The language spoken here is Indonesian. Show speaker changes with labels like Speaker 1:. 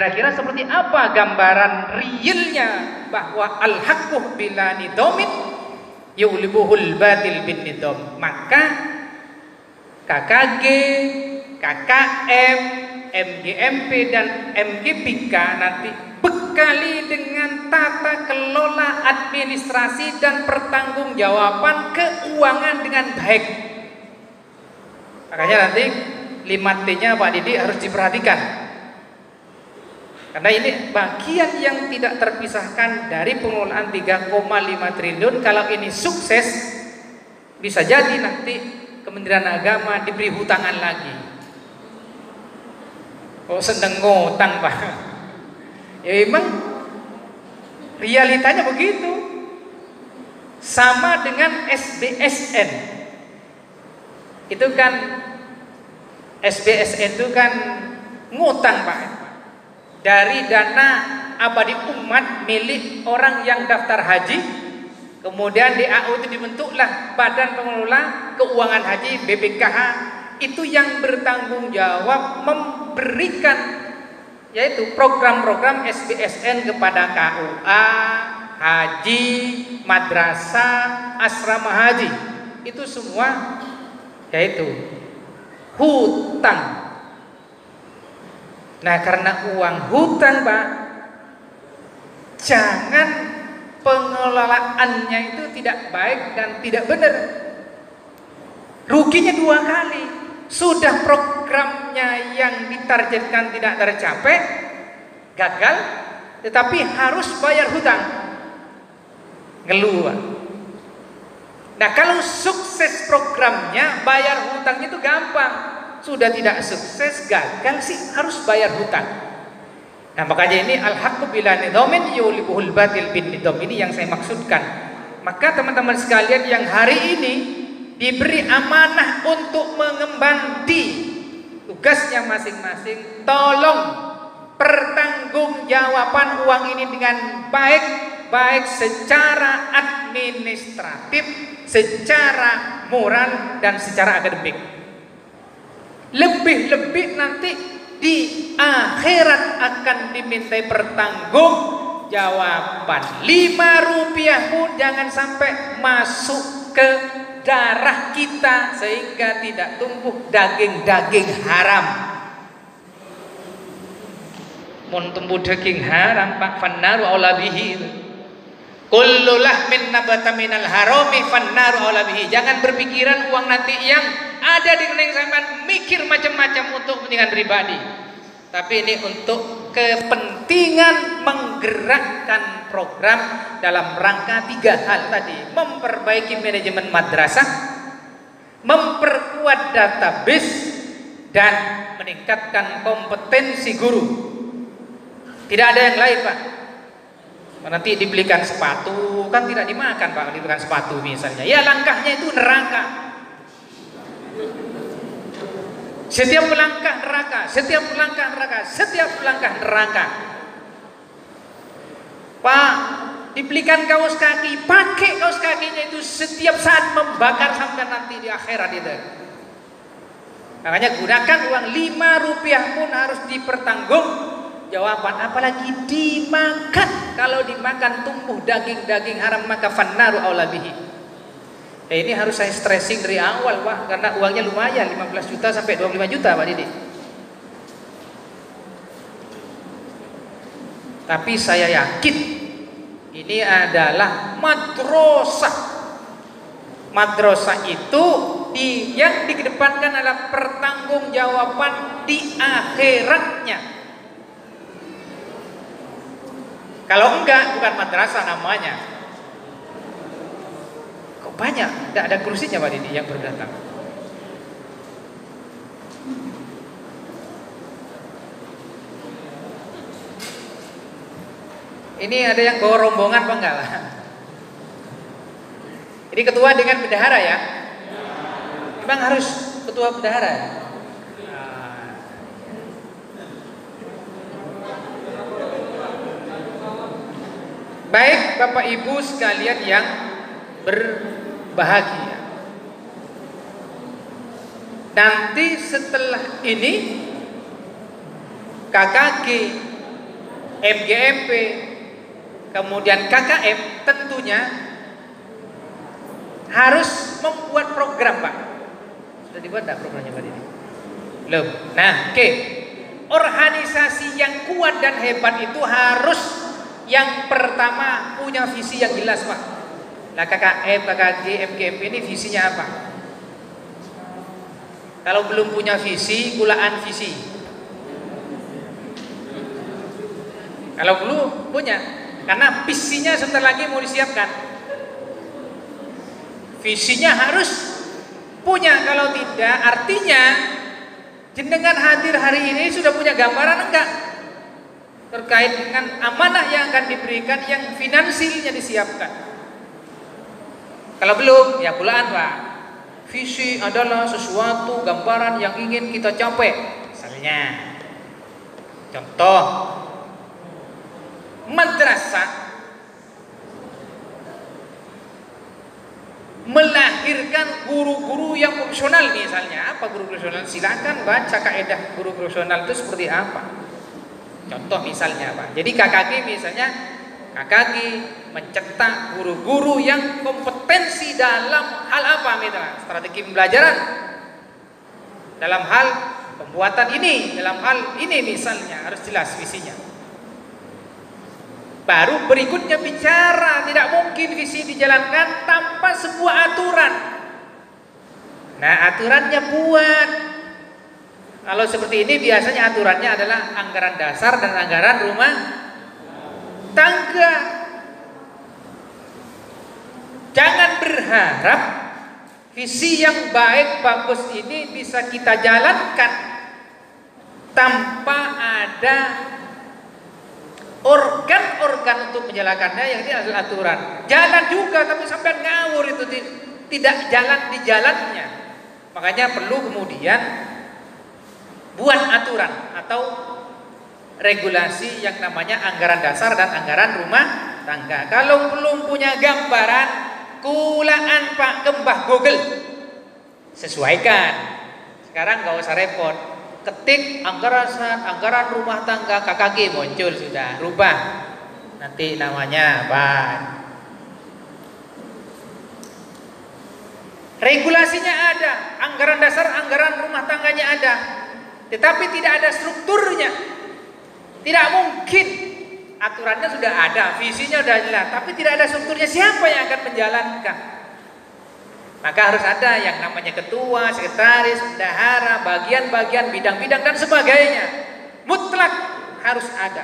Speaker 1: kira-kira seperti apa gambaran realnya bahwa al-haqqu bila nidomin yulibuhul batil bin nidom. Maka KKG, KKM, MGMP dan MGPK nanti bekali dengan tata kelola administrasi dan pertanggungjawaban keuangan dengan baik. Makanya nanti 5T-nya Pak Didi harus diperhatikan, karena ini bagian yang tidak terpisahkan dari pengelolaan 3,5 triliun. Kalau ini sukses, bisa jadi nanti Kementerian Agama diberi hutangan lagi. Oh, seneng ngutang Pak. Ya memang realitanya begitu. Sama dengan SBSN. Itu kan SBSN itu kan ngutang Pak. Dari dana abadi umat milik orang yang daftar haji. Kemudian di AU itu dibentuklah Badan Pengelola Keuangan Haji BPKH, itu yang bertanggung jawab memberikan yaitu program-program SBSN kepada KUA, haji, madrasah, asrama haji. Itu semua yaitu hutang. Nah, karena uang hutang Pak, jangan pengelolaannya itu tidak baik dan tidak benar. Ruginya 2 kali. Sudah programnya yang ditargetkan tidak tercapai, gagal, tetapi harus bayar hutang. Ngeluh. Nah, kalau sukses programnya, bayar hutangnya itu gampang. Sudah tidak sukses, gagal sih harus bayar hutang. Nah, makanya ini al-haqqu bila nidomin yulibuhul batil bin nidom, ini yang saya maksudkan. Maka teman-teman sekalian yang hari ini diberi amanah untuk mengemban di tugasnya masing-masing, tolong pertanggungjawaban uang ini dengan baik, baik secara administratif, secara moral dan secara akademik. Lebih-lebih nanti di akhirat akan dimintai pertanggungjawaban. 5 rupiah pun jangan sampai masuk ke darah kita sehingga tidak tumbuh daging-daging haram. Mun tumbuh daging haram Pak, fannaru aula bihi. Kullu lahmin nabata minal harami fannaru aula bihi. Jangan berpikiran uang nanti yang ada di rekening sampean mikir macam-macam untuk kepentingan pribadi. Tapi ini untuk kepentingan menggerakkan program dalam rangka 3 hal tadi: memperbaiki manajemen madrasah, memperkuat database, dan meningkatkan kompetensi guru. Tidak ada yang lain Pak. Nanti dibelikan sepatu kan tidak dimakan Pak, dibelikan sepatu misalnya. Ya langkahnya itu neraka. Setiap langkah neraka, setiap langkah neraka, setiap langkah neraka. Pak, dibelikan kaos kaki, pakai kaos kakinya itu setiap saat membakar sampai nanti di akhirat itu. Makanya gunakan uang 5 rupiah pun harus dipertanggungjawabkan, apalagi dimakan. Kalau dimakan tumbuh daging-daging haram maka fannaru aula bihi. Ini harus saya stressing dari awal Pak, karena uangnya lumayan 15 juta sampai 25 juta Pak Didi. Tapi saya yakin ini adalah madrasah. Madrasah itu yang dikedepankan adalah pertanggungjawaban di akhiratnya. Kalau enggak, bukan madrasah namanya. Banyak, tidak ada kursinya Pak Didi yang berdatang. Ini ada yang bawa rombongan apa enggak lah? Ini ketua dengan bendahara ya? Memang harus ketua bendahara ya? Baik Bapak Ibu sekalian yang berbahagia, nanti setelah ini KKG, MGMP, kemudian KKM, tentunya harus membuat program, Pak. Sudah dibuat enggak programnya Pak ini? Belum. Nah, oke. Organisasi yang kuat dan hebat itu harus yang pertama punya visi yang jelas, Pak. Nah, KKM, KKG, MGMP ini visinya apa? Kalau belum punya visi, gulaan visi. Kalau belum punya, karena visinya sebentar lagi mau disiapkan. Visinya harus punya, kalau tidak artinya jenengan hadir hari ini sudah punya gambaran enggak terkait dengan amanah yang akan diberikan, yang finansialnya disiapkan. Kalau belum, ya gulaan, Pak. Visi adalah sesuatu gambaran yang ingin kita capai. Misalnya, contoh, madrasah melahirkan guru-guru yang profesional. Misalnya apa guru profesional? Silakan baca kaidah guru profesional itu seperti apa. Contoh misalnya, Pak. Jadi KKG misalnya, KKG mencetak guru-guru yang kompetensi dalam hal apa misalnya? Strategi pembelajaran, dalam hal pembuatan ini, dalam hal ini misalnya, harus jelas visinya. Baru berikutnya bicara, tidak mungkin visi dijalankan tanpa sebuah aturan. Nah, aturannya buat. Kalau seperti ini biasanya aturannya adalah anggaran dasar dan anggaran rumah tangga. Jangan berharap visi yang baik bagus ini bisa kita jalankan tanpa ada organ-organ untuk menjalankannya, yang ini adalah aturan. Jalan juga tapi sampai ngawur, itu tidak jalan di jalannya. Makanya perlu kemudian buat aturan atau regulasi yang namanya anggaran dasar dan anggaran rumah tangga. Kalau belum punya gambaran, kulaan Pak ke Mbah Google, sesuaikan. Sekarang nggak usah repot, ketik anggaran rumah tangga KKG, muncul sudah, rubah nanti namanya apa. Regulasinya ada, anggaran dasar, anggaran rumah tangganya ada, tetapi tidak ada strukturnya. Tidak mungkin, aturannya sudah ada, visinya sudah jelas, tapi tidak ada strukturnya. Siapa yang akan menjalankan? Maka harus ada yang namanya ketua, sekretaris, bendahara, bagian-bagian, bidang-bidang dan sebagainya. Mutlak harus ada.